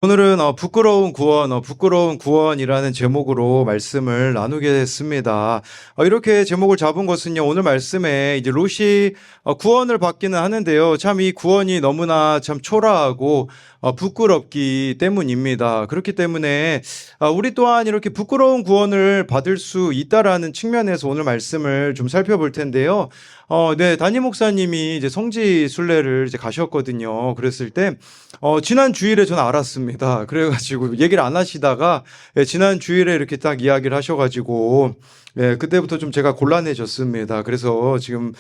오늘은 부끄러운 구원, 부끄러운 구원이라는 제목으로 말씀을 나누겠습니다. 이렇게 제목을 잡은 것은요, 오늘 말씀에 이제 롯이 구원을 받기는 하는데요. 참 이 구원이 너무나 참 초라하고 부끄럽기 때문입니다. 그렇기 때문에 우리 또한 이렇게 부끄러운 구원을 받을 수 있다라는 측면에서 오늘 말씀을 좀 살펴볼 텐데요. 네, 담임 목사님이 이제 성지 순례를 이제 가셨거든요. 그랬을 때, 지난 주일에 저는 알았습니다. 그래가지고 얘기를 안 하시다가, 지난 주일에 이렇게 딱 이야기를 하셔가지고, 그때부터 좀 제가 곤란해졌습니다. 그래서 지금,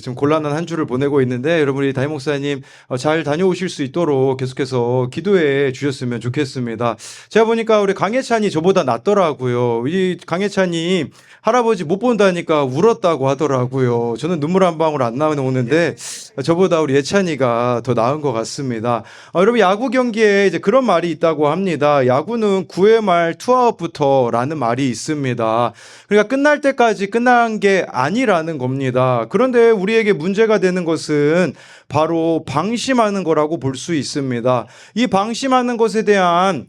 좀 곤란한 한 주를 보내고 있는데, 여러분이 담임 목사님, 잘 다녀오실 수 있도록 계속해서 기도해 주셨으면 좋겠습니다. 제가 보니까 우리 강혜찬이 저보다 낫더라고요. 이 강혜찬이 할아버지 못 본다니까 울었다고 하더라고요. 저는 눈물 한 방울 안 나오는데 저보다 우리 예찬이가 더 나은 것 같습니다. 여러분 야구 경기에 이제 그런 말이 있다고 합니다. 야구는 9회 말 투아웃부터라는 말이 있습니다. 그러니까 끝날 때까지 끝난 게 아니라는 겁니다. 그런데 우리에게 문제가 되는 것은 바로 방심하는 거라고 볼 수 있습니다. 이 방심하는 것에 대한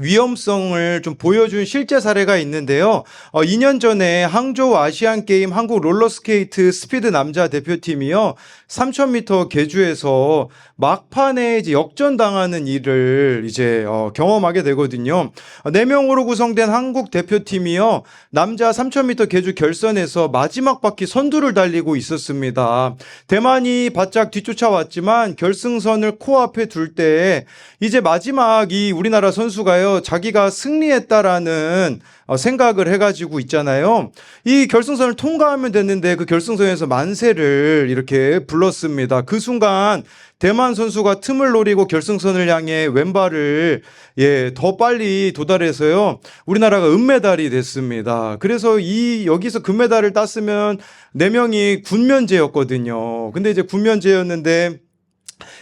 위험성을 좀 보여준 실제 사례가 있는데요. 2년 전에 항저우 아시안게임 한국 롤러스케이트 스피드 남자 대표팀이요. 3000m 계주에서 막판에 이제 역전당하는 일을 이제 경험하게 되거든요. 4명으로 구성된 한국 대표팀이요. 남자 3000m 계주 결선에서 마지막 바퀴 선두를 달리고 있었습니다. 대만이 바짝 뒤쫓아왔지만 결승선을 코앞에 둘 때 이제 마지막 이 우리나라 선수가요. 자기가 승리했다라는 생각을 해가지고 있잖아요. 이 결승선을 통과하면 됐는데 그 결승선에서 만세를 이렇게 불렀습니다. 그 순간 대만 선수가 틈을 노리고 결승선을 향해 왼발을 더 빨리 도달해서요. 우리나라가 은메달이 됐습니다. 그래서 여기서 금메달을 땄으면 4명이 군면제였거든요. 근데 이제 군면제였는데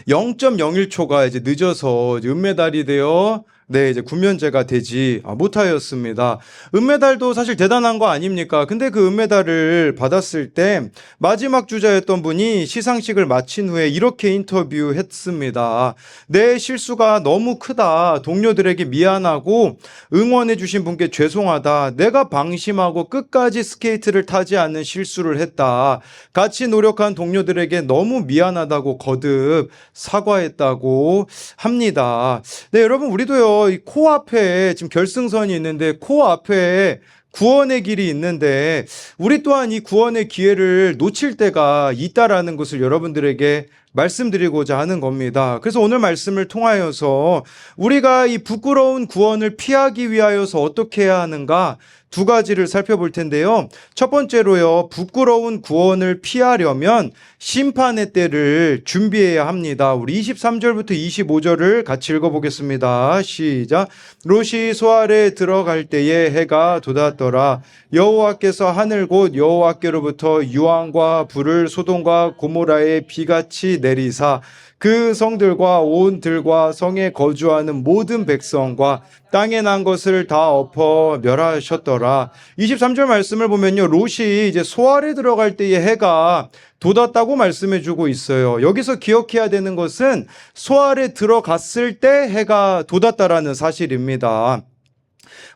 0.01초가 이제 늦어서 은메달이 되어 이제 군면제가 되지 못하였습니다. 은메달도 사실 대단한 거 아닙니까? 근데 그 은메달을 받았을 때 마지막 주자였던 분이 시상식을 마친 후에 이렇게 인터뷰했습니다. 내 실수가 너무 크다. 동료들에게 미안하고 응원해 주신 분께 죄송하다. 내가 방심하고 끝까지 스케이트를 타지 않는 실수를 했다. 같이 노력한 동료들에게 너무 미안하다고 거듭 사과했다고 합니다. 네, 여러분 우리도요. 이 코앞에 지금 결승선이 있는데 코앞에 구원의 길이 있는데 우리 또한 이 구원의 기회를 놓칠 때가 있다라는 것을 여러분들에게 말씀드리고자 하는 겁니다. 그래서 오늘 말씀을 통하여서 우리가 이 부끄러운 구원을 피하기 위하여서 어떻게 해야 하는가 2가지를 살펴볼 텐데요. 첫 번째로요. 부끄러운 구원을 피하려면 심판의 때를 준비해야 합니다. 우리 23절부터 25절을 같이 읽어보겠습니다. 시작. 롯이 소알에 들어갈 때에 해가 돋았더라. 여호와께서 하늘 곧 여호와께로부터 유황과 불을 소돔과 고모라에 비같이 내리사 그 성들과 온 들과 성에 거주하는 모든 백성과 땅에 난 것을 다 엎어 멸하셨더라. 23절 말씀을 보면요. 롯이 이제 소알에 들어갈 때에 해가 돋았다고 말씀해 주고 있어요. 여기서 기억해야 되는 것은 소알에 들어갔을 때 해가 돋았다라는 사실입니다.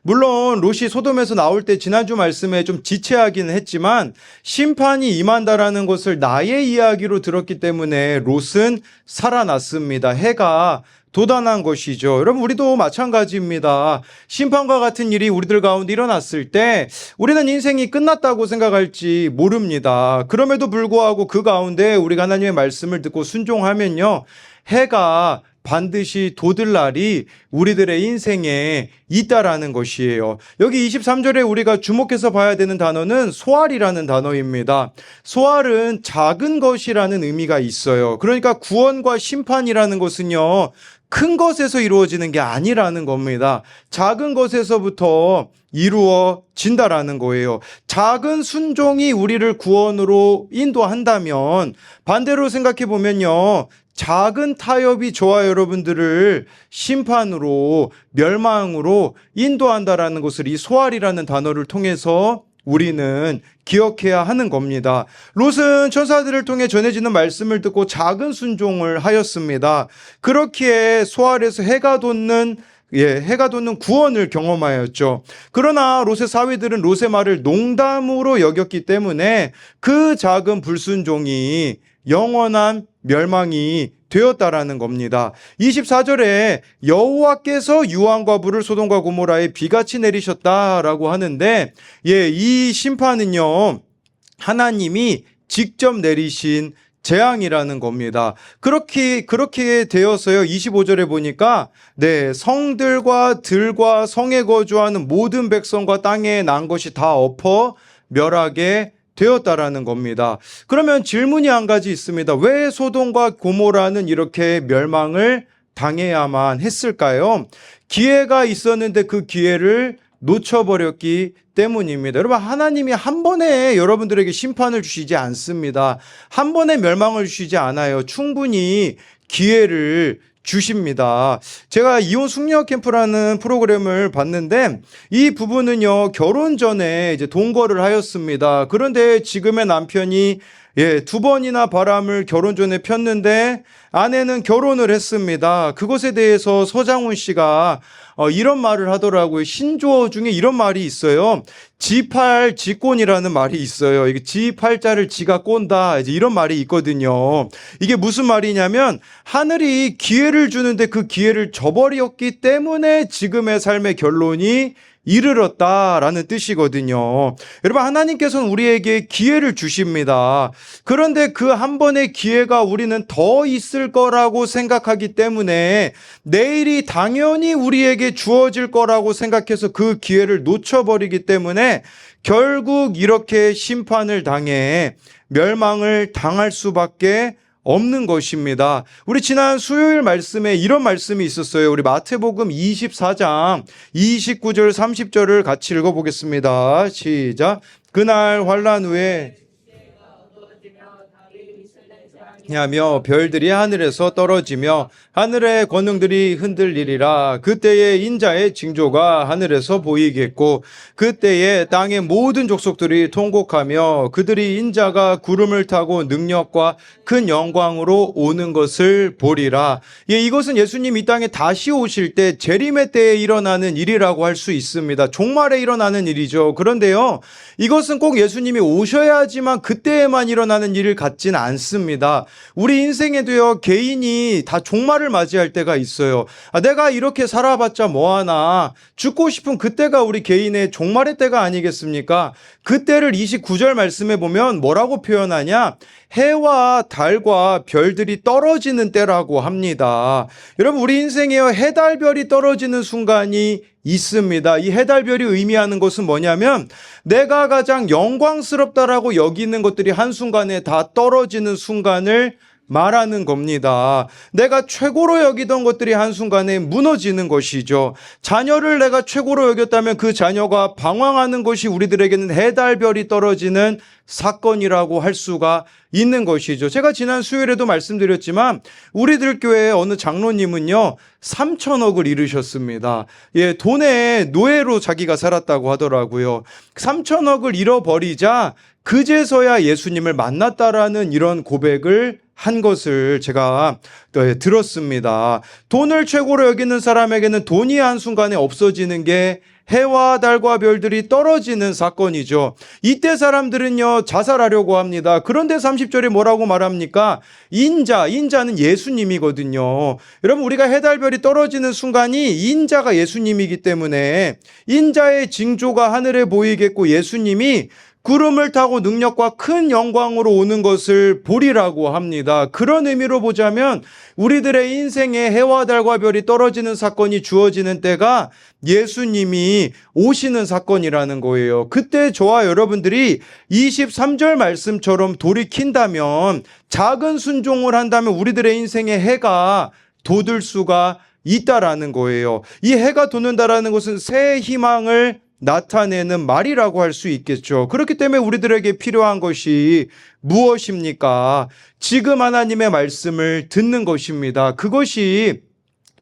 물론 롯이 소돔에서 나올 때 지난주 말씀에 좀 지체하기는 했지만 심판이 임한다라는 것을 나의 이야기로 들었기 때문에 롯은 살아났습니다. 해가 도단한 것이죠. 여러분 우리도 마찬가지입니다. 심판과 같은 일이 우리들 가운데 일어났을 때 우리는 인생이 끝났다고 생각할지 모릅니다. 그럼에도 불구하고 그 가운데 우리가 하나님의 말씀을 듣고 순종하면요. 해가 반드시 돋을 날이 우리들의 인생에 있다라는 것이에요. 여기 23절에 우리가 주목해서 봐야 되는 단어는 소알이라는 단어입니다. 소알은 작은 것이라는 의미가 있어요. 그러니까 구원과 심판이라는 것은요. 큰 것에서 이루어지는 게 아니라는 겁니다. 작은 것에서부터 이루어진다라는 거예요. 작은 순종이 우리를 구원으로 인도한다면 반대로 생각해 보면요. 작은 타협이 저와 여러분들을 심판으로 멸망으로 인도한다라는 것을 이 소알이라는 단어를 통해서 우리는 기억해야 하는 겁니다. 롯은 천사들을 통해 전해지는 말씀을 듣고 작은 순종을 하였습니다. 그렇기에 소알에서 해가 돋는 구원을 경험하였죠. 그러나 롯의 사위들은 롯의 말을 농담으로 여겼기 때문에 그 작은 불순종이 영원한 멸망이 되었다라는 겁니다. 24절에 여호와께서 유황과 불을 소돔과 고모라에 비같이 내리셨다라고 하는데, 이 심판은요, 하나님이 직접 내리신 재앙이라는 겁니다. 그렇게 되어서요, 25절에 보니까, 성들과 들과 성에 거주하는 모든 백성과 땅에 난 것이 다 엎어 멸하게 되었다라는 겁니다. 그러면 질문이 한 가지 있습니다. 왜 소돔과 고모라는 이렇게 멸망을 당해야만 했을까요? 기회가 있었는데 그 기회를 놓쳐버렸기 때문입니다. 여러분, 하나님이 한 번에 여러분들에게 심판을 주시지 않습니다. 한 번에 멸망을 주시지 않아요. 충분히 기회를 주십니다. 제가 이혼 숙녀 캠프라는 프로그램을 봤는데, 이 부부는요, 결혼 전에 이제 동거를 하였습니다. 그런데 지금의 남편이 2번이나 바람을 결혼 전에 폈는데 아내는 결혼을 했습니다. 그것에 대해서 서장훈 씨가 이런 말을 하더라고요. 신조어 중에 이런 말이 있어요. 지팔 지꼰이라는 말이 있어요. 이게 지팔자를 지가 꼰다, 이제 이런 말이 있거든요. 이게 무슨 말이냐면, 하늘이 기회를 주는데 그 기회를 저버렸기 때문에 지금의 삶의 결론이 이르렀다라는 뜻이거든요. 여러분, 하나님께서는 우리에게 기회를 주십니다. 그런데 그 한 번의 기회가 우리는 더 있을 거라고 생각하기 때문에 내일이 당연히 우리에게 주어질 거라고 생각해서 그 기회를 놓쳐버리기 때문에 결국 이렇게 심판을 당해 멸망을 당할 수밖에 없는 것입니다. 우리 지난 수요일 말씀에 이런 말씀이 있었어요. 우리 마태복음 24장 29절 30절을 같이 읽어보겠습니다. 시작. 그날 환란 후에 하며 별들이 하늘에서 떨어지며 하늘의 권능들이 흔들리리라. 그때에 인자의 징조가 하늘에서 보이겠고 그때에 땅의 모든 족속들이 통곡하며 그들이 인자가 구름을 타고 능력과 큰 영광으로 오는 것을 보리라. 이것은 예수님 이 땅에 다시 오실 때 재림의 때에 일어나는 일이라고 할 수 있습니다. 종말에 일어나는 일이죠. 그런데요, 이것은 꼭 예수님이 오셔야지만 그때에만 일어나는 일을 같지는 않습니다. 우리 인생에도요, 개인이 다 종말을 맞이할 때가 있어요. 내가 이렇게 살아봤자 뭐하나, 죽고 싶은 그때가 우리 개인의 종말의 때가 아니겠습니까? 그때를 29절 말씀에 보면 뭐라고 표현하냐? 해와 달과 별들이 떨어지는 때라고 합니다. 여러분, 우리 인생에요, 해달별이 떨어지는 순간이 있습니다. 이 해달별이 의미하는 것은 뭐냐면, 내가 가장 영광스럽다라고 여기는 것들이 한순간에 다 떨어지는 순간을 말하는 겁니다. 내가 최고로 여기던 것들이 한순간에 무너지는 것이죠. 자녀를 내가 최고로 여겼다면 그 자녀가 방황하는 것이 우리들에게는 해달별이 떨어지는 사건이라고 할 수가 있는 것이죠. 제가 지난 수요일에도 말씀드렸지만 우리들 교회의 어느 장로님은요, 3천억을 잃으셨습니다. 돈의 노예로 자기가 살았다고 하더라고요. 3천억을 잃어버리자 그제서야 예수님을 만났다라는 이런 고백을 한 것을 제가 들었습니다. 돈을 최고로 여기는 사람에게는 돈이 한순간에 없어지는 게 해와 달과 별들이 떨어지는 사건이죠. 이때 사람들은요, 자살하려고 합니다. 그런데 30절에 뭐라고 말합니까? 인자는 예수님이거든요. 여러분, 우리가 해달별이 떨어지는 순간이 인자가 예수님이기 때문에 인자의 징조가 하늘에 보이겠고 예수님이 구름을 타고 능력과 큰 영광으로 오는 것을 보리라고 합니다. 그런 의미로 보자면 우리들의 인생에 해와 달과 별이 떨어지는 사건이 주어지는 때가 예수님이 오시는 사건이라는 거예요. 그때 저와 여러분들이 23절 말씀처럼 돌이킨다면, 작은 순종을 한다면 우리들의 인생에 해가 돋을 수가 있다라는 거예요. 이 해가 돋는다라는 것은 새 희망을 나타내는 말이라고 할 수 있겠죠. 그렇기 때문에 우리들에게 필요한 것이 무엇입니까? 지금 하나님의 말씀을 듣는 것입니다. 그것이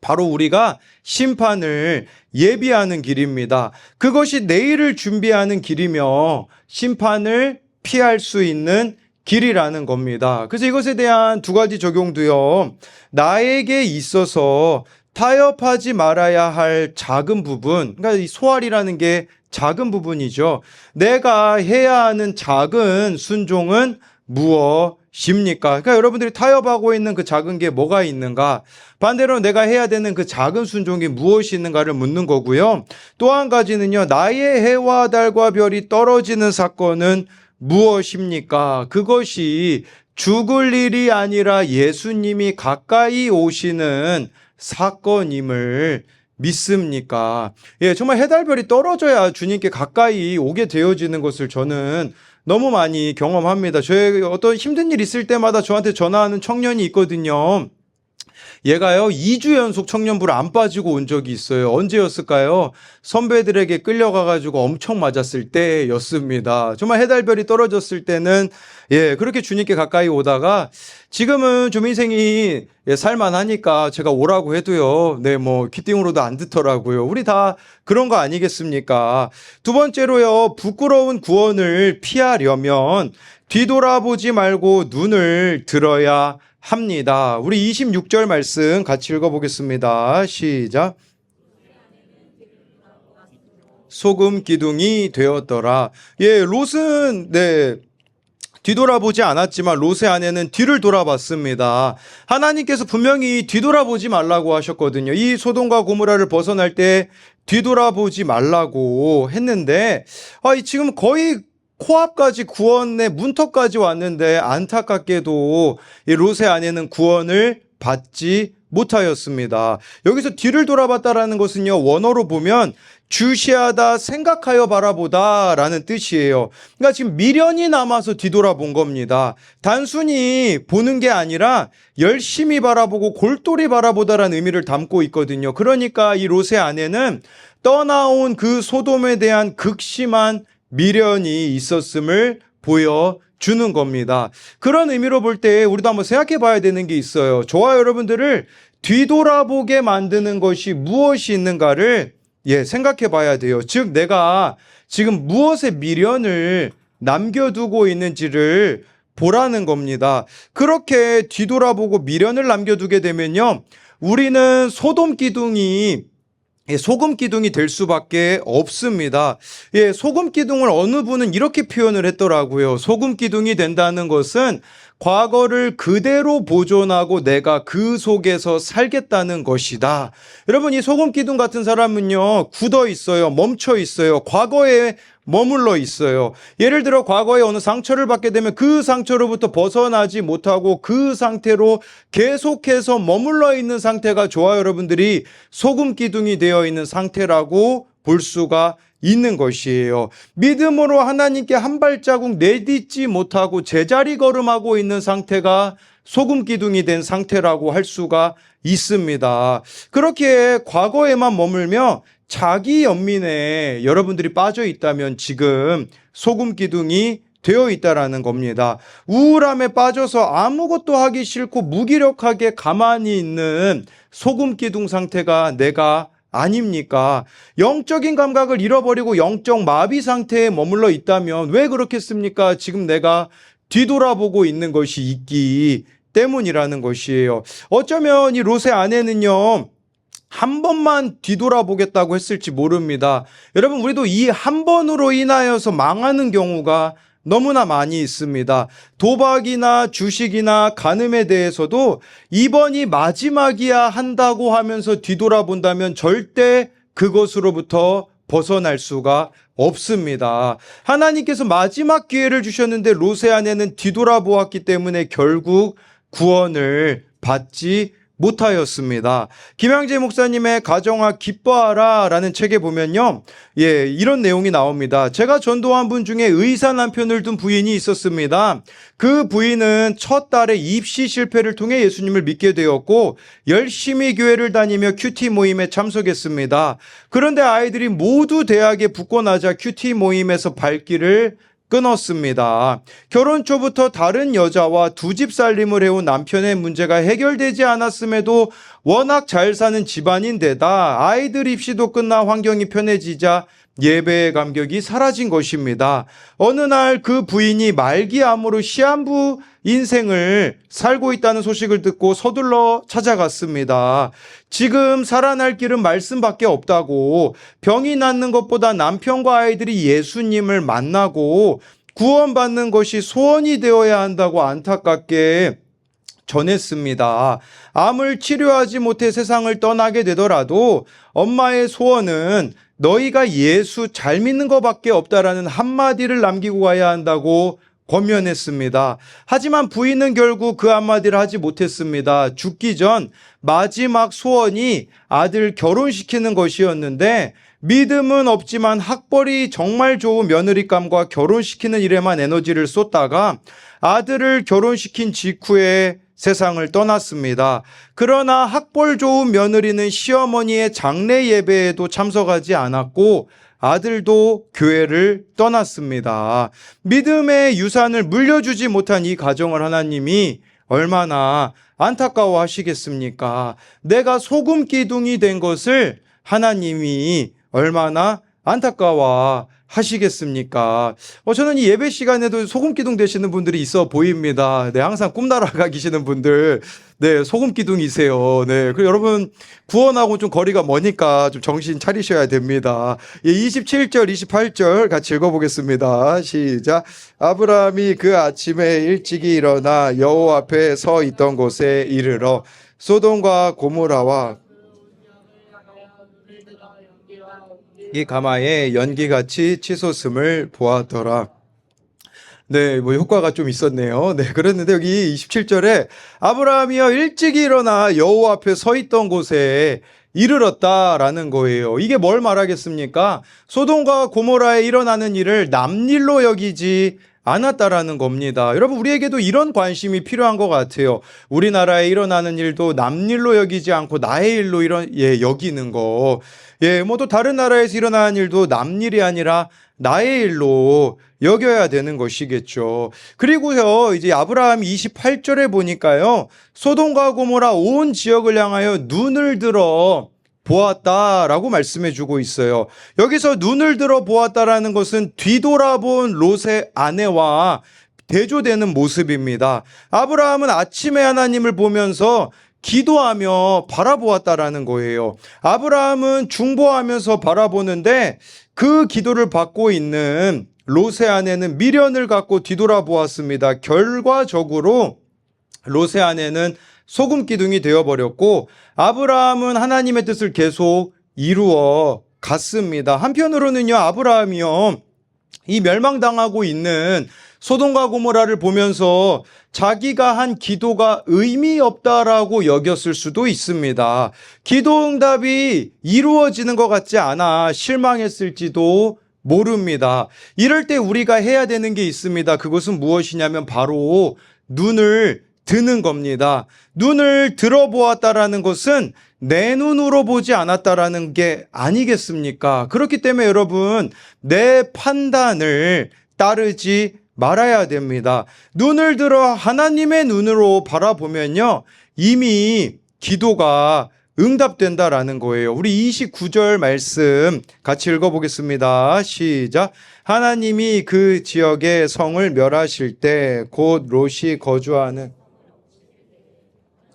바로 우리가 심판을 예비하는 길입니다. 그것이 내일을 준비하는 길이며 심판을 피할 수 있는 길이라는 겁니다. 그래서 이것에 대한 두 가지 적용도요. 나에게 있어서 타협하지 말아야 할 작은 부분, 그러니까 이 소알이라는 게 작은 부분이죠. 내가 해야 하는 작은 순종은 무엇입니까? 그러니까 여러분들이 타협하고 있는 그 작은 게 뭐가 있는가? 반대로 내가 해야 되는 그 작은 순종이 무엇이 있는가를 묻는 거고요. 또 한 가지는요. 나의 해와 달과 별이 떨어지는 사건은 무엇입니까? 그것이 죽을 일이 아니라 예수님이 가까이 오시는 사건임을 믿습니까? 예, 정말 해달별이 떨어져야 주님께 가까이 오게 되어지는 것을 저는 너무 많이 경험합니다. 저의 어떤 힘든 일 있을 때마다 저한테 전화하는 청년이 있거든요. 얘가요 2주 연속 청년부를 안 빠지고 온 적이 있어요. 언제였을까요? 선배들에게 끌려가가지고 엄청 맞았을 때였습니다. 정말 해달별이 떨어졌을 때는 그렇게 주님께 가까이 오다가 지금은 좀 인생이 살만하니까 제가 오라고 해도요. 귀띵으로도 안 듣더라고요. 우리 다 그런 거 아니겠습니까? 두 번째로요. 부끄러운 구원을 피하려면 뒤돌아보지 말고 눈을 들어야 합니다. 우리 26절 말씀 같이 읽어보겠습니다. 시작. 소금 기둥이 되었더라. 롯은 뒤돌아보지 않았지만 롯의 아내는 뒤를 돌아봤습니다. 하나님께서 분명히 뒤돌아보지 말라고 하셨거든요. 이 소돔과 고모라를 벗어날 때 뒤돌아보지 말라고 했는데 지금 거의 코앞까지 구원의 문턱까지 왔는데 안타깝게도 이 롯의 아내는 구원을 받지 못하였습니다. 여기서 뒤를 돌아봤다라는 것은요, 원어로 보면 주시하다, 생각하여 바라보다 라는 뜻이에요. 그러니까 지금 미련이 남아서 뒤돌아본 겁니다. 단순히 보는 게 아니라 열심히 바라보고 골똘히 바라보다라는 의미를 담고 있거든요. 그러니까 이 롯의 아내는 떠나온 그 소돔에 대한 극심한 미련이 있었음을 보여주는 겁니다. 그런 의미로 볼 때 우리도 한번 생각해 봐야 되는 게 있어요. 저와 여러분들을 뒤돌아보게 만드는 것이 무엇이 있는가를 생각해 봐야 돼요. 즉 내가 지금 무엇에 미련을 남겨두고 있는지를 보라는 겁니다. 그렇게 뒤돌아보고 미련을 남겨두게 되면요, 우리는 소금 기둥이 될 수밖에 없습니다. 소금 기둥을 어느 분은 이렇게 표현을 했더라고요. 소금 기둥이 된다는 것은 과거를 그대로 보존하고 내가 그 속에서 살겠다는 것이다. 여러분, 이 소금 기둥 같은 사람은요, 굳어 있어요. 멈춰 있어요. 과거에 머물러 있어요. 예를 들어 과거에 어느 상처를 받게 되면 그 상처로부터 벗어나지 못하고 그 상태로 계속해서 머물러 있는 상태가 저와 여러분들이 소금 기둥이 되어 있는 상태라고 볼 수가 있는 것이에요. 믿음으로 하나님께 한 발자국 내딛지 못하고 제자리 걸음하고 있는 상태가 소금 기둥이 된 상태라고 할 수가 있습니다. 그렇게 과거에만 머물며 자기 연민에 여러분들이 빠져 있다면 지금 소금 기둥이 되어 있다라는 겁니다. 우울함에 빠져서 아무것도 하기 싫고 무기력하게 가만히 있는 소금 기둥 상태가 내가 아닙니까? 영적인 감각을 잃어버리고 영적 마비 상태에 머물러 있다면 왜 그렇겠습니까? 지금 내가 뒤돌아보고 있는 것이 있기 때문이라는 것이에요. 어쩌면 이 롯의 아내는요, 한 번만 뒤돌아보겠다고 했을지 모릅니다. 여러분, 우리도 이 한 번으로 인하여서 망하는 경우가 너무나 많이 있습니다. 도박이나 주식이나 간음에 대해서도 이번이 마지막이야 한다고 하면서 뒤돌아본다면 절대 그것으로부터 벗어날 수가 없습니다. 하나님께서 마지막 기회를 주셨는데 롯의 아내는 뒤돌아보았기 때문에 결국 구원을 받지 못하였습니다. 김양재 목사님의 가정아 기뻐하라 라는 책에 보면요, 이런 내용이 나옵니다. 제가 전도한 분 중에 의사 남편을 둔 부인이 있었습니다. 그 부인은 첫 딸의 입시 실패를 통해 예수님을 믿게 되었고 열심히 교회를 다니며 큐티 모임에 참석했습니다. 그런데 아이들이 모두 대학에 붙고 나자 큐티 모임에서 발길을 끊었습니다. 결혼 초부터 다른 여자와 두 집 살림을 해온 남편의 문제가 해결되지 않았음에도 워낙 잘 사는 집안인데다 아이들 입시도 끝나 환경이 편해지자 예배의 감격이 사라진 것입니다. 어느 날 그 부인이 말기암으로 시한부 인생을 살고 있다는 소식을 듣고 서둘러 찾아갔습니다. 지금 살아날 길은 말씀밖에 없다고, 병이 낫는 것보다 남편과 아이들이 예수님을 만나고 구원받는 것이 소원이 되어야 한다고 안타깝게 전했습니다. 암을 치료하지 못해 세상을 떠나게 되더라도 엄마의 소원은 너희가 예수 잘 믿는 것밖에 없다라는 한마디를 남기고 가야 한다고 권면했습니다. 하지만 부인은 결국 그 한마디를 하지 못했습니다. 죽기 전 마지막 소원이 아들 결혼시키는 것이었는데, 믿음은 없지만 학벌이 정말 좋은 며느리감과 결혼시키는 일에만 에너지를 쏟다가 아들을 결혼시킨 직후에 세상을 떠났습니다. 그러나 학벌 좋은 며느리는 시어머니의 장례 예배에도 참석하지 않았고 아들도 교회를 떠났습니다. 믿음의 유산을 물려주지 못한 이 가정을 하나님이 얼마나 안타까워하시겠습니까? 내가 소금 기둥이 된 것을 하나님이 얼마나 안타까워하시겠습니까? 저는 이 예배 시간에도 소금 기둥 되시는 분들이 있어 보입니다. 네, 항상 꿈나라가 계시는 분들, 네, 소금 기둥이세요. 네, 그리고 여러분 구원하고 좀 거리가 머니까 좀 정신 차리셔야 됩니다. 27절, 28절 같이 읽어보겠습니다. 시작. 아브라함이 그 아침에 일찍이 일어나 여호와 앞에 서 있던 곳에 이르러 소돔과 고모라와 이 가마에 연기같이 치솟음을 보았더라. 네, 뭐 효과가 좀 있었네요. 네, 그랬는데 여기 27절에 아브라함이여 일찍 일어나 여호와 앞에 서 있던 곳에 이르렀다라는 거예요. 이게 뭘 말하겠습니까? 소돔과 고모라에 일어나는 일을 남일로 여기지 않았다라는 겁니다. 여러분, 우리에게도 이런 관심이 필요한 것 같아요. 우리나라에 일어나는 일도 남일로 여기지 않고 나의 일로 여기는 거. 뭐 또 다른 나라에서 일어나는 일도 남일이 아니라 나의 일로 여겨야 되는 것이겠죠. 그리고요, 이제 아브라함 28절에 보니까요, 소돔과 고모라 온 지역을 향하여 눈을 들어 보았다라고 말씀해 주고 있어요. 여기서 눈을 들어 보았다라는 것은 뒤돌아본 롯의 아내와 대조되는 모습입니다. 아브라함은 아침에 하나님을 보면서 기도하며 바라보았다라는 거예요. 아브라함은 중보하면서 바라보는데 그 기도를 받고 있는 롯의 아내는 미련을 갖고 뒤돌아보았습니다. 결과적으로 롯의 아내는 소금 기둥이 되어버렸고 아브라함은 하나님의 뜻을 계속 이루어 갔습니다. 한편으로는요, 아브라함이요, 이 멸망당하고 있는 소돔과 고모라를 보면서 자기가 한 기도가 의미 없다라고 여겼을 수도 있습니다. 기도 응답이 이루어지는 것 같지 않아 실망했을지도 모릅니다. 이럴 때 우리가 해야 되는 게 있습니다. 그것은 무엇이냐면 바로 눈을 드는 겁니다. 눈을 들어보았다라는 것은 내 눈으로 보지 않았다라는 게 아니겠습니까? 그렇기 때문에 여러분, 내 판단을 따르지 말아야 됩니다. 눈을 들어 하나님의 눈으로 바라보면요, 이미 기도가 응답된다라는 거예요. 우리 29절 말씀 같이 읽어보겠습니다. 시작. 하나님이 그 지역의 성을 멸하실 때 곧 롯이 거주하는,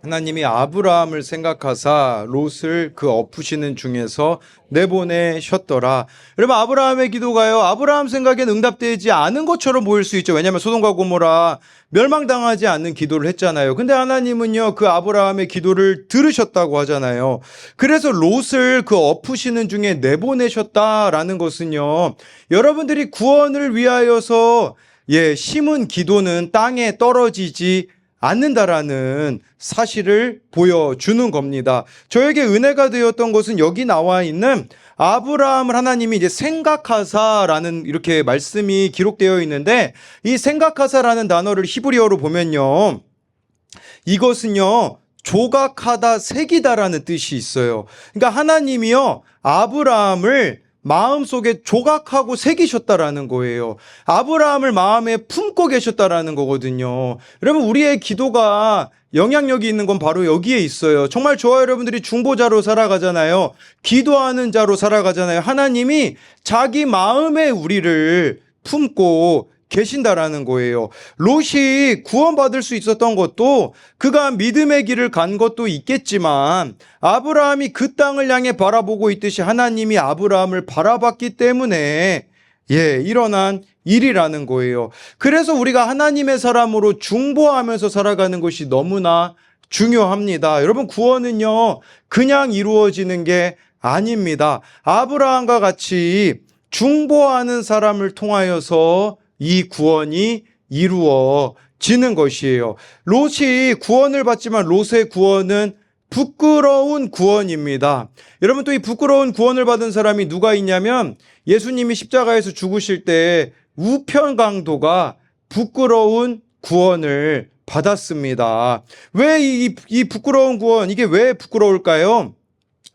하나님이 아브라함을 생각하사 롯을 그 엎으시는 중에서 내보내셨더라. 여러분, 아브라함의 기도가요, 아브라함 생각엔 응답되지 않은 것처럼 보일 수 있죠. 왜냐하면 소돔과 고모라 멸망당하지 않는 기도를 했잖아요. 근데 하나님은요, 그 아브라함의 기도를 들으셨다고 하잖아요. 그래서 롯을 그 엎으시는 중에 내보내셨다라는 것은요, 여러분들이 구원을 위하여서 심은 기도는 땅에 떨어지지 않는다라는 사실을 보여주는 겁니다. 저에게 은혜가 되었던 것은 여기 나와 있는 아브라함을 하나님이 이제 생각하사라는 이렇게 말씀이 기록되어 있는데, 이 생각하사라는 단어를 히브리어로 보면요, 이것은요, 조각하다, 새기다라는 뜻이 있어요. 그러니까 하나님이요, 아브라함을 마음속에 조각하고 새기셨다라는 거예요. 아브라함을 마음에 품고 계셨다라는 거거든요. 여러분, 우리의 기도가 영향력이 있는 건 바로 여기에 있어요. 정말 저와 여러분들이 중보자로 살아가잖아요. 기도하는 자로 살아가잖아요. 하나님이 자기 마음에 우리를 품고 계신다라는 거예요. 롯이 구원받을 수 있었던 것도 그가 믿음의 길을 간 것도 있겠지만 아브라함이 그 땅을 향해 바라보고 있듯이 하나님이 아브라함을 바라봤기 때문에 일어난 일이라는 거예요. 그래서 우리가 하나님의 사람으로 중보하면서 살아가는 것이 너무나 중요합니다. 여러분, 구원은요, 그냥 이루어지는 게 아닙니다. 아브라함과 같이 중보하는 사람을 통하여서 이 구원이 이루어지는 것이에요. 롯이 구원을 받지만 롯의 구원은 부끄러운 구원입니다. 여러분, 또 이 부끄러운 구원을 받은 사람이 누가 있냐면 예수님이 십자가에서 죽으실 때 우편 강도가 부끄러운 구원을 받았습니다. 왜 이 부끄러운 구원, 이게 왜 부끄러울까요?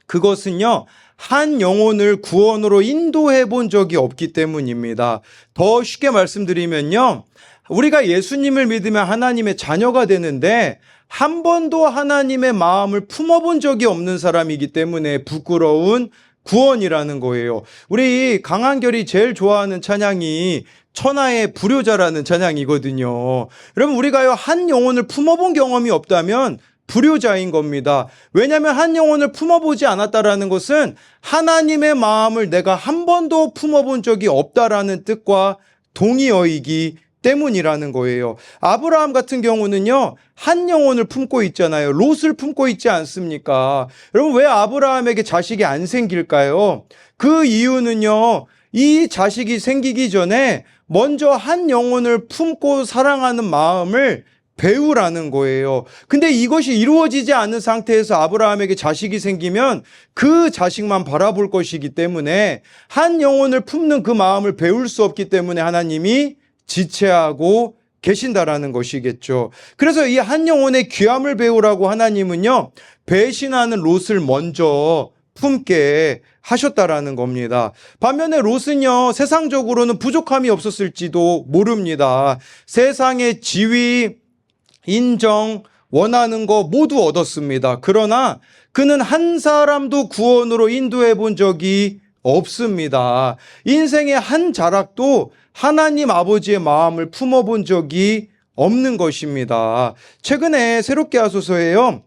그것은요, 한 영혼을 구원으로 인도해 본 적이 없기 때문입니다. 더 쉽게 말씀드리면요, 우리가 예수님을 믿으면 하나님의 자녀가 되는데 한 번도 하나님의 마음을 품어본 적이 없는 사람이기 때문에 부끄러운 구원이라는 거예요. 우리 강한결이 제일 좋아하는 찬양이 천하의 불효자라는 찬양이거든요. 여러분, 우리가요, 한 영혼을 품어본 경험이 없다면 불효자인 겁니다. 왜냐하면 한 영혼을 품어보지 않았다라는 것은 하나님의 마음을 내가 한 번도 품어본 적이 없다라는 뜻과 동의어이기 때문이라는 거예요. 아브라함 같은 경우는요, 한 영혼을 품고 있잖아요. 롯을 품고 있지 않습니까? 여러분, 왜 아브라함에게 자식이 안 생길까요? 그 이유는요, 이 자식이 생기기 전에 먼저 한 영혼을 품고 사랑하는 마음을 배우라는 거예요. 근데 이것이 이루어지지 않은 상태에서 아브라함에게 자식이 생기면 그 자식만 바라볼 것이기 때문에 한 영혼을 품는 그 마음을 배울 수 없기 때문에 하나님이 지체하고 계신다라는 것이겠죠. 그래서 이 한 영혼의 귀함을 배우라고 하나님은요, 배신하는 롯을 먼저 품게 하셨다라는 겁니다. 반면에 롯은요, 세상적으로는 부족함이 없었을지도 모릅니다. 세상의 지위, 인정, 원하는 거 모두 얻었습니다. 그러나 그는 한 사람도 구원으로 인도해 본 적이 없습니다. 인생의 한 자락도 하나님 아버지의 마음을 품어본 적이 없는 것입니다. 최근에 새롭게 하소서에요,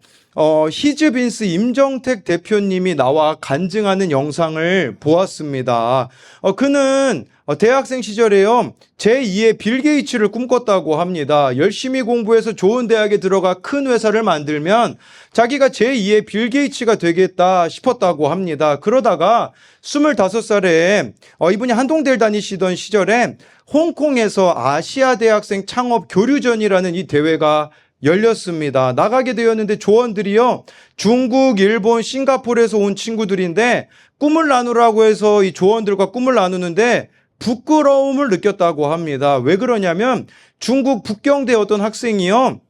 히즈빈스 임정택 대표님이 나와 간증하는 영상을 보았습니다. 그는 대학생 시절에요, 제2의 빌 게이츠를 꿈꿨다고 합니다. 열심히 공부해서 좋은 대학에 들어가 큰 회사를 만들면 자기가 제2의 빌 게이츠가 되겠다 싶었다고 합니다. 그러다가 25살에 이분이 한동대를 다니시던 시절에 홍콩에서 아시아 대학생 창업 교류전이라는 이 대회가 열렸습니다. 나가게 되었는데 조원들이요, 중국, 일본, 싱가포르에서 온 친구들인데 꿈을 나누라고 해서 이 조원들과 꿈을 나누는데 부끄러움을 느꼈다고 합니다. 왜 그러냐면 중국 북경대 어떤 학생이요,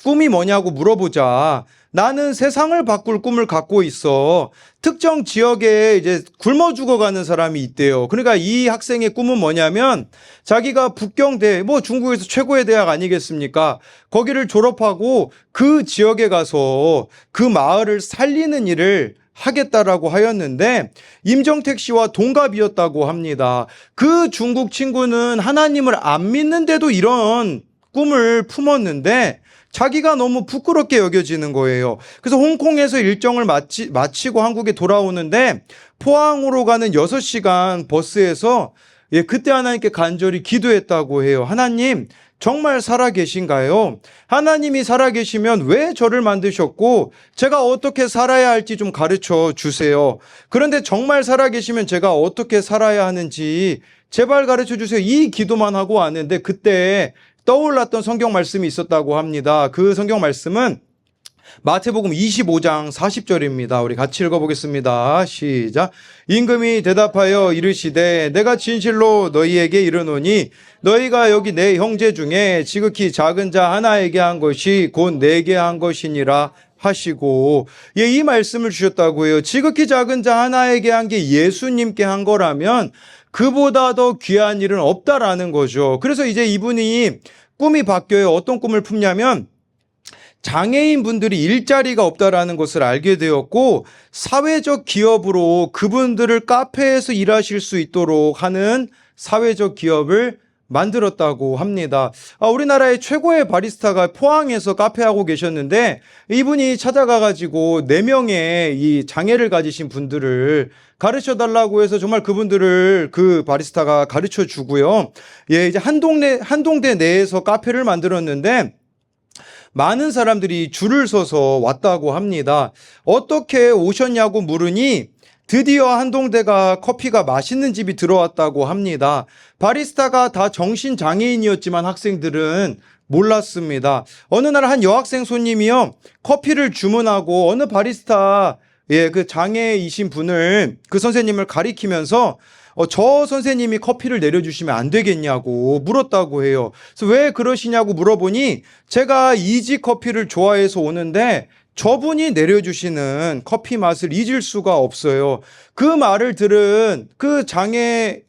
꿈이 뭐냐고 물어보자 나는 세상을 바꿀 꿈을 갖고 있어. 특정 지역에 이제 굶어 죽어가는 사람이 있대요. 그러니까 이 학생의 꿈은 뭐냐면 자기가 북경대, 뭐 중국에서 최고의 대학 아니겠습니까? 거기를 졸업하고 그 지역에 가서 그 마을을 살리는 일을 하겠다라고 하였는데 임정택 씨와 동갑이었다고 합니다. 그 중국 친구는 하나님을 안 믿는데도 이런 꿈을 품었는데 자기가 너무 부끄럽게 여겨지는 거예요. 그래서 홍콩에서 일정을 마치고 한국에 돌아오는데 포항으로 가는 6시간 버스에서 그때 하나님께 간절히 기도했다고 해요. 하나님, 정말 살아계신가요? 하나님이 살아계시면 왜 저를 만드셨고 제가 어떻게 살아야 할지 좀 가르쳐 주세요. 그런데 정말 살아계시면 제가 어떻게 살아야 하는지 제발 가르쳐 주세요. 이 기도만 하고 왔는데 그때 떠올랐던 성경 말씀이 있었다고 합니다. 그 성경 말씀은 마태복음 25장 40절입니다. 우리 같이 읽어보겠습니다. 시작. 임금이 대답하여 이르시되 내가 진실로 너희에게 이르노니 너희가 여기 내 형제 중에 지극히 작은 자 하나에게 한 것이 곧 내게 한 것이니라 하시고, 이 말씀을 주셨다고 해요. 지극히 작은 자 하나에게 한 게 예수님께 한 거라면 그보다 더 귀한 일은 없다라는 거죠. 그래서 이제 이분이 꿈이 바뀌어요. 어떤 꿈을 품냐면 장애인 분들이 일자리가 없다라는 것을 알게 되었고, 사회적 기업으로 그분들을 카페에서 일하실 수 있도록 하는 사회적 기업을 만들었다고 합니다. 우리나라의 최고의 바리스타가 포항에서 카페하고 계셨는데, 이분이 찾아가가지고 4명의 이 장애를 가지신 분들을 가르쳐 달라고 해서 정말 그분들을 그 바리스타가 가르쳐 주고요. 예, 이제 한 동대 내에서 카페를 만들었는데, 많은 사람들이 줄을 서서 왔다고 합니다. 어떻게 오셨냐고 물으니 드디어 한동대가 커피가 맛있는 집이 들어왔다고 합니다. 바리스타가 다 정신장애인이었지만 학생들은 몰랐습니다. 어느 날 한 여학생 손님이요, 커피를 주문하고 어느 바리스타, 예, 그 장애이신 분을, 그 선생님을 가리키면서 저 선생님이 커피를 내려주시면 안 되겠냐고 물었다고 해요. 그래서 왜 그러시냐고 물어보니, 제가 이지 커피를 좋아해서 오는데 저분이 내려주시는 커피 맛을 잊을 수가 없어요. 그 말을 들은 그 장애를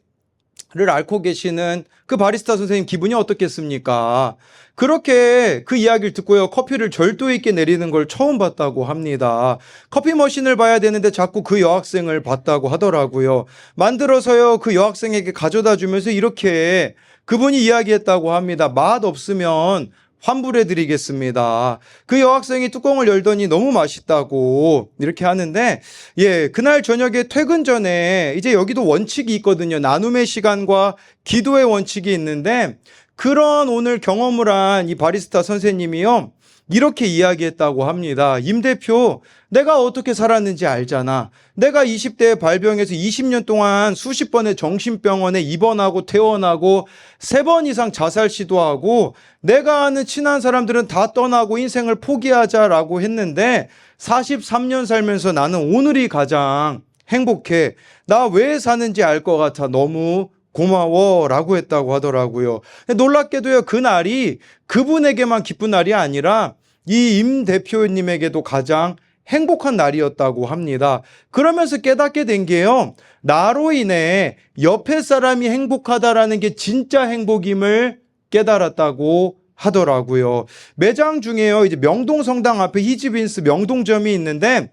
앓고 계시는 그 바리스타 선생님 기분이 어떻겠습니까? 그렇게 그 이야기를 듣고요, 커피를 절도 있게 내리는 걸 처음 봤다고 합니다. 커피 머신을 봐야 되는데 자꾸 그 여학생을 봤다고 하더라고요. 만들어서요, 그 여학생에게 가져다 주면서 이렇게 그분이 이야기했다고 합니다. 맛 없으면 환불해 드리겠습니다. 그 여학생이 뚜껑을 열더니 너무 맛있다고 이렇게 하는데, 예, 그날 저녁에 퇴근 전에 이제 여기도 원칙이 있거든요. 나눔의 시간과 기도의 원칙이 있는데, 그런 오늘 경험을 한 이 바리스타 선생님이요, 이렇게 이야기했다고 합니다. 임 대표, 내가 어떻게 살았는지 알잖아. 내가 20대에 발병해서 20년 동안 수십 번의 정신병원에 입원하고 퇴원하고 3번 이상 자살 시도하고, 내가 아는 친한 사람들은 다 떠나고 인생을 포기하자라고 했는데 43년 살면서 나는 오늘이 가장 행복해. 나 왜 사는지 알 것 같아. 너무 고마워 라고 했다고 하더라고요. 놀랍게도요, 그날이 그분에게만 기쁜 날이 아니라 이 임 대표님에게도 가장 행복한 날이었다고 합니다. 그러면서 깨닫게 된 게요, 나로 인해 옆에 사람이 행복하다라는 게 진짜 행복임을 깨달았다고 하더라고요. 매장 중에요, 이제 명동 성당 앞에 히즈빈스 명동점이 있는데,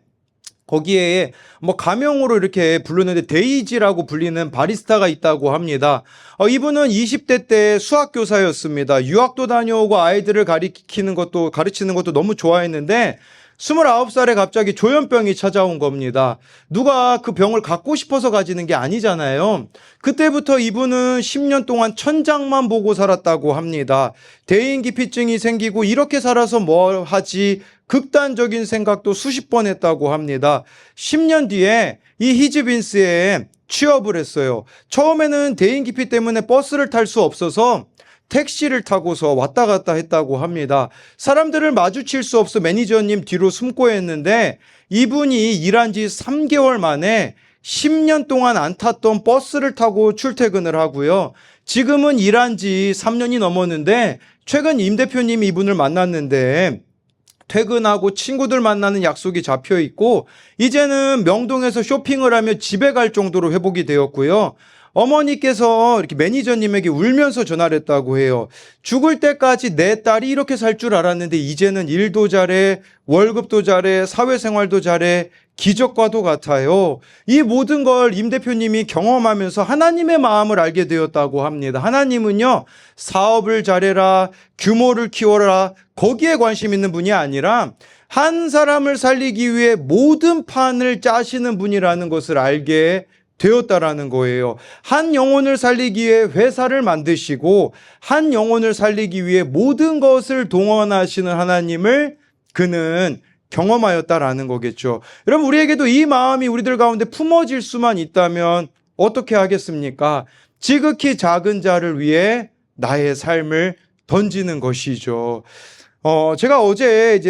거기에 뭐 가명으로 이렇게 부르는데 데이지라고 불리는 바리스타가 있다고 합니다. 이분은 20대 때 수학교사였습니다. 유학도 다녀오고 아이들을 가르치는 것도 너무 좋아했는데 29살에 갑자기 조현병이 찾아온 겁니다. 누가 그 병을 갖고 싶어서 가지는 게 아니잖아요. 그때부터 이분은 10년 동안 천장만 보고 살았다고 합니다. 대인기피증이 생기고 이렇게 살아서 뭘 하지, 극단적인 생각도 수십 번 했다고 합니다. 10년 뒤에 이 히즈빈스에 취업을 했어요. 처음에는 대인기피 때문에 버스를 탈 수 없어서 택시를 타고서 왔다 갔다 했다고 합니다. 사람들을 마주칠 수 없어 매니저님 뒤로 숨고 했는데, 이분이 일한 지 3개월 만에 10년 동안 안 탔던 버스를 타고 출퇴근을 하고요. 지금은 일한 지 3년이 넘었는데 최근 임 대표님이 이분을 만났는데 퇴근하고 친구들 만나는 약속이 잡혀 있고, 이제는 명동에서 쇼핑을 하며 집에 갈 정도로 회복이 되었고요. 어머니께서 이렇게 매니저님에게 울면서 전화를 했다고 해요. 죽을 때까지 내 딸이 이렇게 살 줄 알았는데 이제는 일도 잘해, 월급도 잘해, 사회생활도 잘해, 기적과도 같아요. 이 모든 걸 임 대표님이 경험하면서 하나님의 마음을 알게 되었다고 합니다. 하나님은요, 사업을 잘해라, 규모를 키워라, 거기에 관심 있는 분이 아니라 한 사람을 살리기 위해 모든 판을 짜시는 분이라는 것을 알게 되었다라는 거예요. 한 영혼을 살리기 위해 회사를 만드시고 한 영혼을 살리기 위해 모든 것을 동원하시는 하나님을 그는 경험하였다라는 거겠죠. 여러분, 우리에게도 이 마음이 우리들 가운데 품어질 수만 있다면 어떻게 하겠습니까? 지극히 작은 자를 위해 나의 삶을 던지는 것이죠. 제가 어제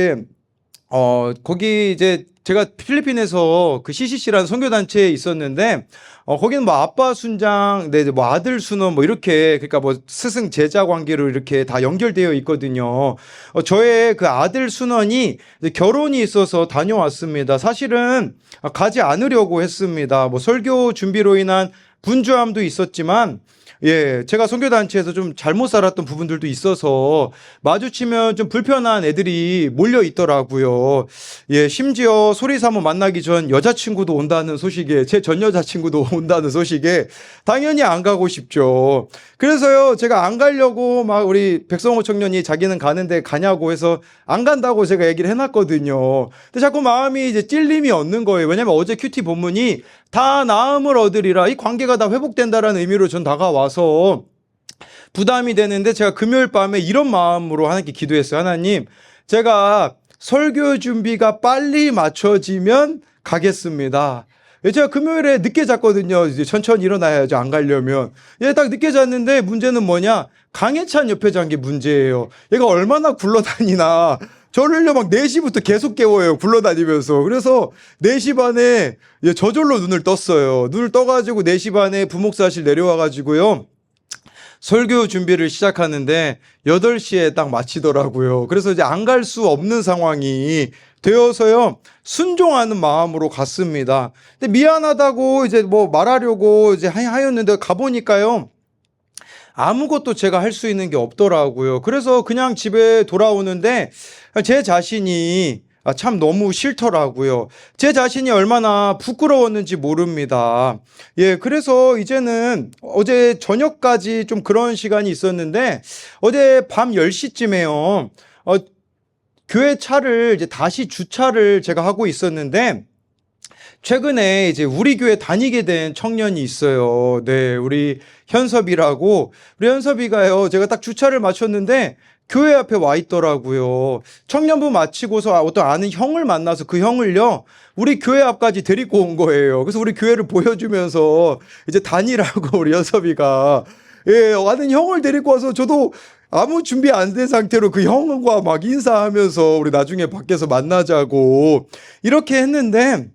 거기 제가 필리핀에서 그 CCC라는 선교단체에 있었는데, 거기는 뭐 아빠 순장, 뭐 아들 순원, 뭐 이렇게, 그러니까 뭐 스승 제자 관계로 이렇게 다 연결되어 있거든요. 저의 그 아들 순원이 결혼이 있어서 다녀왔습니다. 사실은 가지 않으려고 했습니다. 뭐 설교 준비로 인한 분주함도 있었지만 예, 제가 선교단체에서 좀 잘못 살았던 부분들도 있어서 마주치면 좀 불편한 애들이 몰려 있더라고요. 예, 심지어 소리사모 만나기 전 여자친구도 온다는 소식에, 제 전 여자친구도 온다는 소식에 당연히 안 가고 싶죠. 그래서요, 제가 안 가려고 막 우리 백성호 청년이 자기는 가는데 가냐고 해서 안 간다고 제가 얘기를 해놨거든요. 근데 자꾸 마음이 이제 찔림이 없는 거예요. 왜냐면 어제 큐티 본문이 다 나음을 얻으리라, 이 관계가 다 회복된다라는 의미로 전 다가와서 부담이 되는데 제가 금요일 밤에 이런 마음으로 하나님께 기도했어요. 하나님, 제가 설교 준비가 빨리 맞춰지면 가겠습니다. 제가 금요일에 늦게 잤거든요. 이제 천천히 일어나야죠. 안 가려면. 딱 늦게 잤는데 문제는 뭐냐? 강혜찬 옆에 잔 게 문제예요. 얘가 얼마나 굴러다니나. 저를요, 막 4시부터 계속 깨워요. 굴러다니면서. 그래서 4시 반에 저절로 눈을 떴어요. 눈을 떠가지고 4시 반에 부목사실 내려와가지고요. 설교 준비를 시작하는데 8시에 딱 마치더라고요. 그래서 이제 안 갈 수 없는 상황이 되어서요, 순종하는 마음으로 갔습니다. 근데 미안하다고 이제 뭐 말하려고 이제 하였는데 가보니까요, 아무것도 제가 할 수 있는 게 없더라고요. 그래서 그냥 집에 돌아오는데 제 자신이 참 너무 싫더라고요. 제 자신이 얼마나 부끄러웠는지 모릅니다. 예, 그래서 이제는 어제 저녁까지 좀 그런 시간이 있었는데 어제 밤 10시쯤에요. 교회 차를 이제 다시 주차를 제가 하고 있었는데 최근에 이제 우리 교회 다니게 된 청년이 있어요. 네, 우리 현섭이라고. 우리 현섭이가요, 제가 딱 주차를 마쳤는데 교회 앞에 와 있더라고요. 청년부 마치고서 어떤 아는 형을 만나서 그 형을요, 우리 교회 앞까지 데리고 온 거예요. 그래서 우리 교회를 보여주면서 이제 다니라고 우리 현섭이가. 예, 아는 형을 데리고 와서 저도 아무 준비 안 된 상태로 그 형과 막 인사하면서 우리 나중에 밖에서 만나자고 이렇게 했는데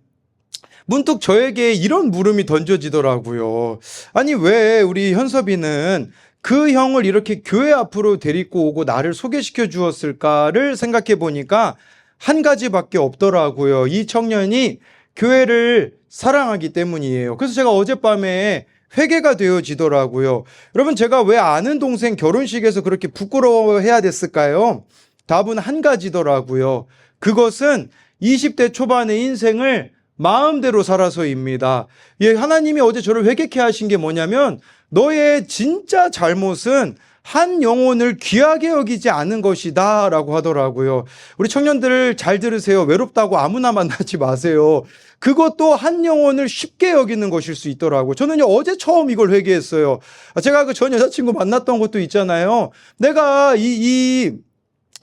문득 저에게 이런 물음이 던져지더라고요. 아니, 왜 우리 현섭이는 그 형을 이렇게 교회 앞으로 데리고 오고 나를 소개시켜 주었을까를 생각해 보니까 한 가지밖에 없더라고요. 이 청년이 교회를 사랑하기 때문이에요. 그래서 제가 어젯밤에 회개가 되어지더라고요. 여러분, 제가 왜 아는 동생 결혼식에서 그렇게 부끄러워해야 됐을까요? 답은 한 가지더라고요. 그것은 20대 초반의 인생을 마음대로 살아서입니다. 예, 하나님이 어제 저를 회개케 하신 게 뭐냐면 너의 진짜 잘못은 한 영혼을 귀하게 여기지 않은 것이다 라고 하더라고요. 우리 청년들 잘 들으세요. 외롭다고 아무나 만나지 마세요. 그것도 한 영혼을 쉽게 여기는 것일 수 있더라고요. 저는 어제 처음 이걸 회개했어요. 제가 그 전 여자친구 만났던 것도 있잖아요. 내가 이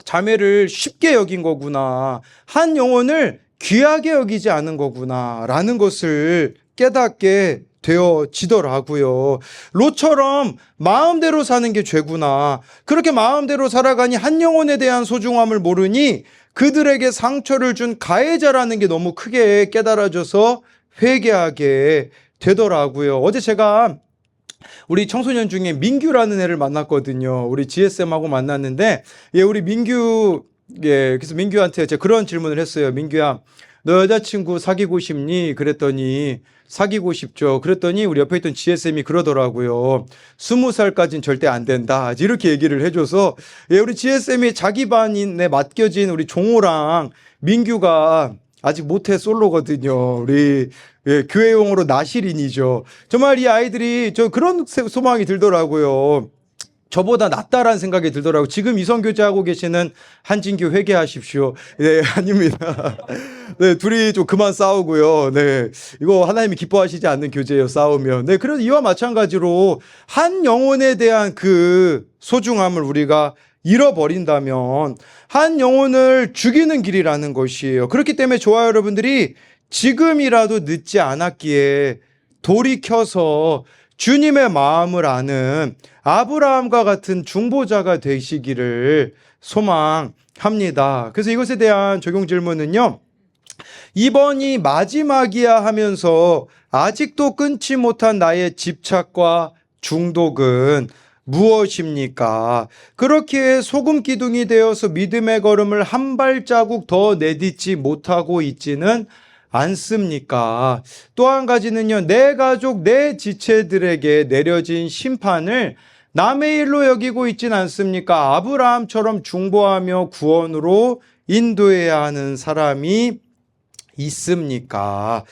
자매를 쉽게 여긴 거구나. 한 영혼을 귀하게 여기지 않은 거구나 라는 것을 깨닫게 되어지더라고요. 롯처럼 마음대로 사는 게 죄구나. 그렇게 마음대로 살아가니 한 영혼에 대한 소중함을 모르니 그들에게 상처를 준 가해자라는 게 너무 크게 깨달아져서 회개하게 되더라고요. 어제 제가 우리 청소년 중에 민규라는 애를 만났거든요. 우리 GSM하고 만났는데, 예, 우리 민규, 예, 그래서 민규한테 제가 그런 질문을 했어요. 민규야, 너 여자친구 사귀고 싶니? 그랬더니 사귀고 싶죠. 그랬더니 우리 옆에 있던 GSM이 그러더라고요. 20살까지는 절대 안 된다. 이렇게 얘기를 해줘서, 예, 우리 GSM이 자기 반에 맡겨진 우리 종호랑 민규가 아직 모태 솔로거든요. 우리, 예, 교회용어로 나실인이죠. 정말 이 아이들이 저 그런 소망이 들더라고요. 저보다 낫다라는 생각이 들더라고요. 지금 이성교제하고 계시는 한진교 회개하십시오. 네, 아닙니다. 네, 둘이 좀 그만 싸우고요. 네, 이거 하나님이 기뻐하시지 않는 교제예요, 싸우면. 네, 그래서 이와 마찬가지로 한 영혼에 대한 그 소중함을 우리가 잃어버린다면 한 영혼을 죽이는 길이라는 것이에요. 그렇기 때문에 좋아요, 여러분들이 지금이라도 늦지 않았기에 돌이켜서 주님의 마음을 아는 아브라함과 같은 중보자가 되시기를 소망합니다. 그래서 이것에 대한 적용 질문은요, 이번이 마지막이야 하면서 아직도 끊지 못한 나의 집착과 중독은 무엇입니까? 그렇게 소금 기둥이 되어서 믿음의 걸음을 한 발자국 더 내딛지 못하고 있지는 않습니까? 또 한 가지는요, 내 가족, 내 지체들에게 내려진 심판을 남의 일로 여기고 있진 않습니까? 아브라함처럼 중보하며 구원으로 인도해야 하는 사람이 있습니까?